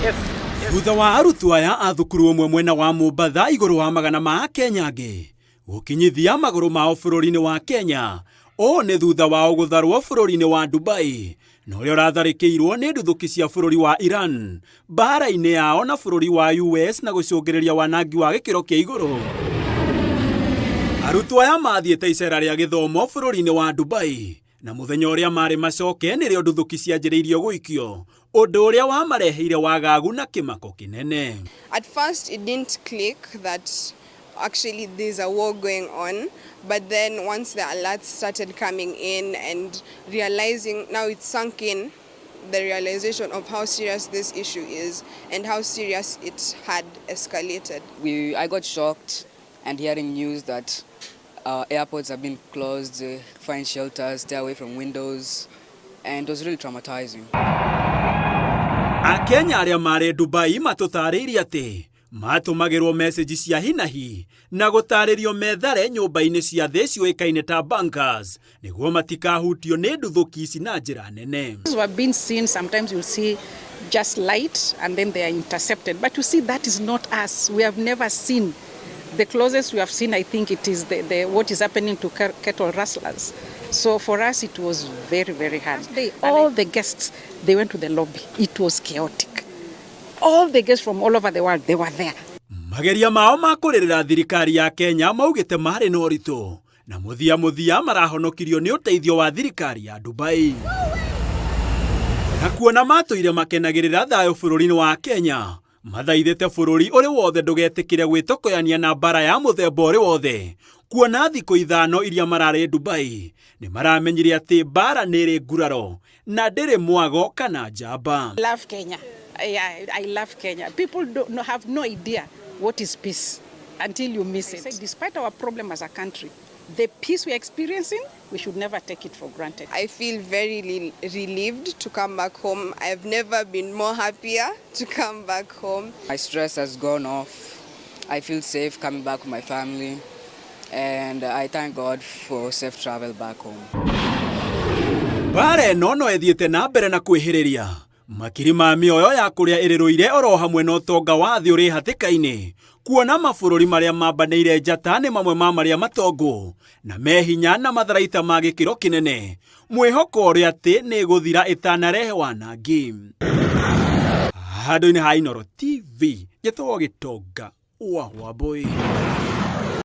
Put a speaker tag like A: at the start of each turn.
A: Thutha wa arutwo aya a thukuru ũmwe mwena wa Mombasa igũrũ wa magana ma Akenya angĩ gũkinyithia magũrũ mao bũrũri-inĩ wa Kenya, o nĩ thutha wao gũtharwo bũrũri-inĩ wa Dubai, na ũrĩa ũratharĩkĩirwo nĩ nduthũki cia bũrũri wa Iran, mbaara-inĩ yao na bũrũri wa US na gũcũngĩrĩria wanangi wa gĩkĩro kĩa igũrũ. Arutwo aya mathiĩte icera rĩa gĩthomo bũrũri-inĩ wa Dubai, na mũthenya ũrĩa marĩ macoke nĩrĩo nduthũki cianjĩrĩirio gũikio, ũndũ ũrĩa wamareheire wagagu na kĩmako kĩnene.
B: At first it didn't click that actually there's a war going on, but then once the alerts started coming in and realizing, now it's sunk in, the realization of how serious this issue is and how serious it had escalated.
C: I got shocked and hearing news that airports have been closed, find shelters, stay away from windows, and it was really traumatizing.
A: Akenya arĩa marĩ Dubai matũtarĩirie atĩ matũmagĩrwo message cia hinahi na gũtarĩrio methare nyũmba-inĩ cia thĩ ciũĩkaine ta bunkers nĩguo matikahutio nĩ nduthũki ici na njĩra nene.
D: We have been seen, sometimes you'll see just light and then they are intercepted, but you see that is not us. We have never seen. The closest we have seen, I think it is what is happening to cattle rustlers. So for us, it was very, very hard. All the guests, they went to the lobby. It was chaotic. All the guests from all over the world, they were there.
A: Mageria mao ma kũrĩrĩra thirikari ya Kenya maugĩte marĩ na ũritũ, na mũthia marahonokirio nĩ ũteithio wa thirikari ya Dubai. Na kuona matũire makenagĩrĩra thayũ bũrũri-inĩ wa Kenya, mathaithĩte bũrũri ũrĩ wothe ndũgetĩkĩre gwĩtokoyania na mbara ya mũthemba ũrĩ wothe. Kuona thikũ ithano iria mararĩ Dubai, nĩ maramenyire atĩ mbara nĩ ĩrĩ nguraro na ndĩrĩ mwago kana njamba.
D: I love Kenya. I love Kenya. People have no idea what is peace until you miss it. Despite our problem as a country, the peace we're experiencing, we should never take it for granted.
B: I feel very relieved to come back home. I've never been more happier to come back home.
C: My stress has gone off. I feel safe coming back with my family. And I thank God for safe travel back home.
A: Mbara ĩno no ĩthiĩte na mbere na kwĩhĩrĩria. Makiri ma mĩoyo ya kũrĩa ĩrĩrũire oro hamwe na ũtonga wa thĩ ũrĩ hatĩka-inĩ. Kuona mabũrũri marĩa mambanĩire njata nĩ mamwe ma marĩa matongo na mehinya na matharaita ma gĩkĩro kĩnene. Mwĩhoko ũrĩa atĩ nĩ gũthira ĩtanarehe wanangi. Handũ-inĩ ha Inooro TV, Gĩtoo Gĩtonga wa Wambũi.